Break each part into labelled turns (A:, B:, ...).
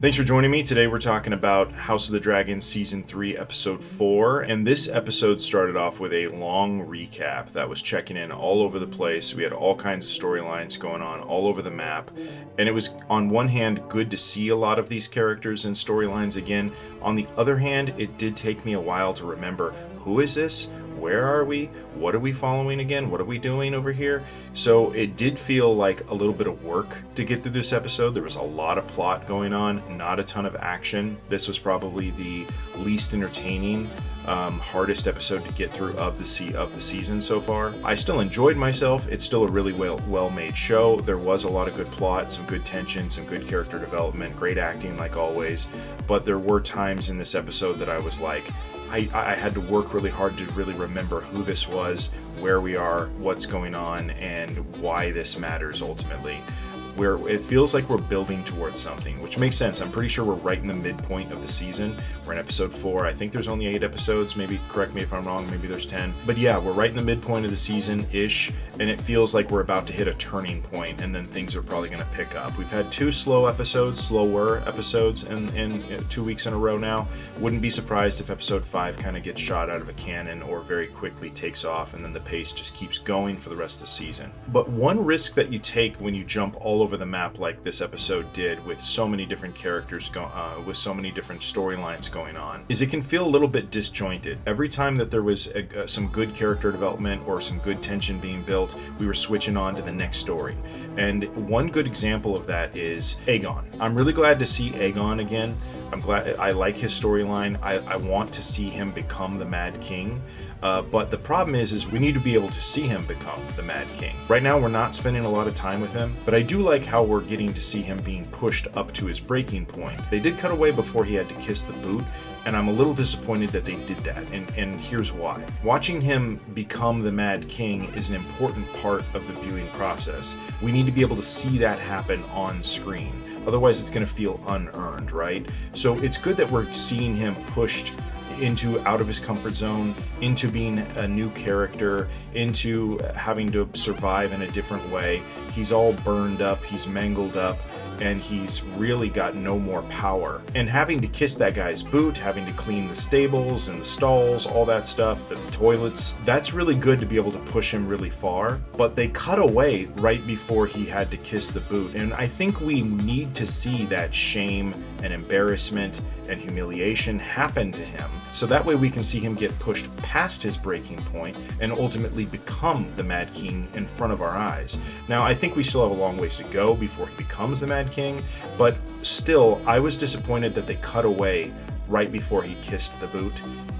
A: Thanks for joining me. Today we're talking about House of the Dragon Season 3, Episode 4. And this episode started off with a long recap that was checking in all over the place. We had all kinds of storylines going on all over the map. And it was, on one hand, good to see a lot of these characters and storylines again. On the other hand, it did take me a while to remember, who is this? Where are we? What are we following again? What are we doing over here? So it did feel like a little bit of work to get through this episode. There was a lot of plot going on, not a ton of action. This was probably the least entertaining, hardest episode to get through of the season so far. I still enjoyed myself. It's still a really well-made show. There was a lot of good plot, some good tension, some good character development, great acting like always. But there were times in this episode that I was like, I had to work really hard to really remember who this was, where we are, what's going on, and why this matters ultimately. Where it feels like we're building towards something, which makes sense. I'm pretty sure we're right in the midpoint of the season. We're in episode 4. I think there's only 8 episodes. Maybe correct me if I'm wrong. Maybe there's 10. But yeah, we're right in the midpoint of the season-ish, and it feels like we're about to hit a turning point, and then things are probably going to pick up. We've had 2 slower episodes, in 2 weeks in a row now. Wouldn't be surprised if episode 5 kind of gets shot out of a cannon or very quickly takes off, and then the pace just keeps going for the rest of the season. But one risk that you take when you jump all over the map like this episode did, with so many different characters with so many different storylines going on, is it can feel a little bit disjointed. Every time that there was some good character development or some good tension being built, we were switching on to the next story. And one good example of that is Aegon. I'm really glad to see Aegon again. I'm glad. I like his storyline. I want to see him become the Mad King. But the problem is we need to be able to see him become the Mad King. Right now, we're not spending a lot of time with him, but I do like how we're getting to see him being pushed up to his breaking point. They did cut away before he had to kiss the boot, and I'm a little disappointed that they did that, and here's why. Watching him become the Mad King is an important part of the viewing process. We need to be able to see that happen on screen. Otherwise, it's going to feel unearned, right? So it's good that we're seeing him pushed out of his comfort zone, into being a new character, into having to survive in a different way. He's all burned up, he's mangled up, and he's really got no more power. And having to kiss that guy's boot, having to clean the stables and the stalls, all that stuff, the toilets, that's really good to be able to push him really far. But they cut away right before he had to kiss the boot. And I think we need to see that shame and embarrassment and humiliation happen to him, so that way we can see him get pushed past his breaking point and ultimately become the Mad King in front of our eyes. Now, I think we still have a long ways to go before he becomes the Mad King, but still, I was disappointed that they cut away right before he kissed the boot.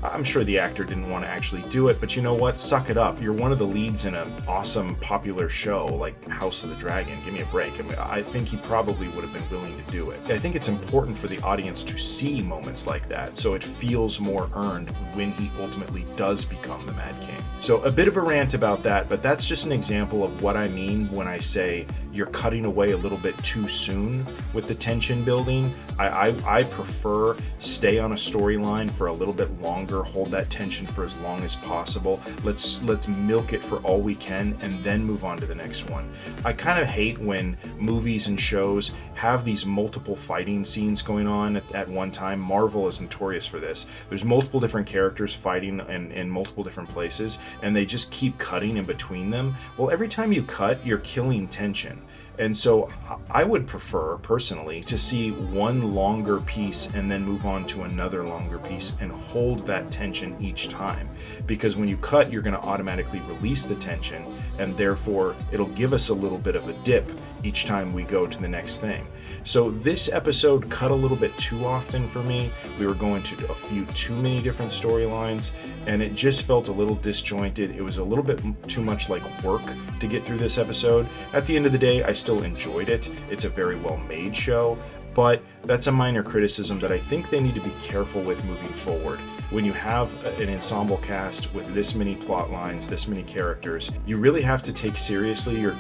A: I'm sure the actor didn't want to actually do it, but you know what? Suck it up. You're one of the leads in an awesome, popular show like House of the Dragon. Give me a break. I mean, I think he probably would have been willing to do it. I think it's important for the audience to see moments like that, so it feels more earned when he ultimately does become the Mad King. So a bit of a rant about that, but that's just an example of what I mean when I say you're cutting away a little bit too soon with the tension building. I prefer stay on a storyline for a little bit longer, hold that tension for as long as possible. Let's milk it for all we can and then move on to the next one. I kind of hate when movies and shows have these multiple fighting scenes going on at one time. Marvel is notorious for this. There's multiple different characters fighting in multiple different places, and they just keep cutting in between them. Well, every time you cut, you're killing tension. And so I would prefer, personally, to see one longer piece and then move on to another longer piece and hold that tension each time. Because when you cut, you're going to automatically release the tension, and therefore it'll give us a little bit of a dip each time we go to the next thing. So this episode cut a little bit too often for me. We were going to a few too many different storylines, and it just felt a little disjointed. It was a little bit too much like work to get through this episode. At the end of the day, I still enjoyed it. It's a very well-made show, but that's a minor criticism that I think they need to be careful with moving forward. When you have an ensemble cast with this many plot lines, this many characters, you really have to take seriously your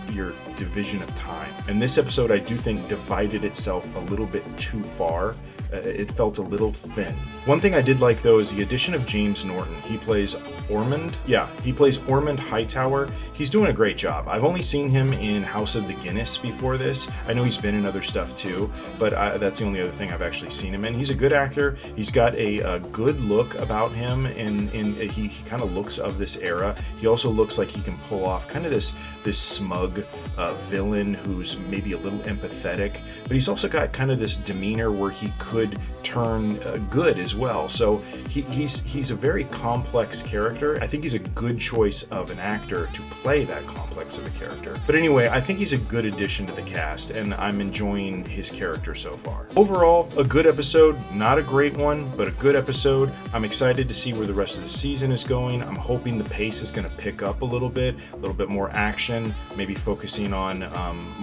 A: division of time. And this episode, I do think, divided itself a little bit too far it felt a little thin. One thing I did like though is the addition of James Norton. He plays Ormond. Yeah, he plays Ormond Hightower. He's doing a great job. I've only seen him in House of the Guinness before this. I know he's been in other stuff too, but that's the only other thing I've actually seen him in. He's a good actor. He's got a good look about him, and he kind of looks of this era. He also looks like he can pull off kind of this smug villain who's maybe a little empathetic, but he's also got kind of this demeanor where he could turn good as well. So he's a very complex character. I think he's a good choice of an actor to play that complex of a character. But anyway, I think he's a good addition to the cast, and I'm enjoying his character so far. Overall, a good episode, not a great one, but a good episode. I'm excited to see where the rest of the season is going. I'm hoping the pace is going to pick up a little bit more action, maybe focusing on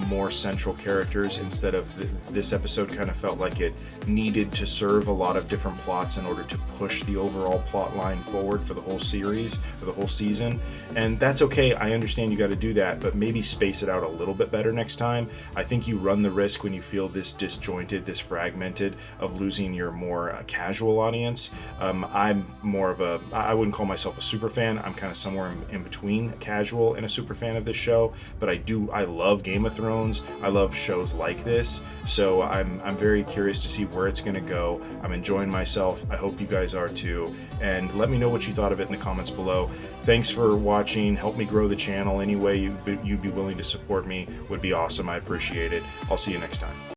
A: more central characters instead of this episode kind of felt like it needed to serve a lot of different plots in order to push the overall plot line forward for the whole series, for the whole season. And that's okay. I understand you got to do that, but maybe space it out a little bit better next time. I think you run the risk when you feel this disjointed, this fragmented, of losing your more casual audience. I'm more of I wouldn't call myself a super fan. I'm kind of somewhere in between casual and a super fan of this show, but I love Game of Thrones. I love shows like this. So I'm very curious to see where it's going to go. I'm enjoying myself. I hope you guys are too. And let me know what you thought of it in the comments below. Thanks for watching. Help me grow the channel. Any way you'd be willing to support me would be awesome. I appreciate it. I'll see you next time.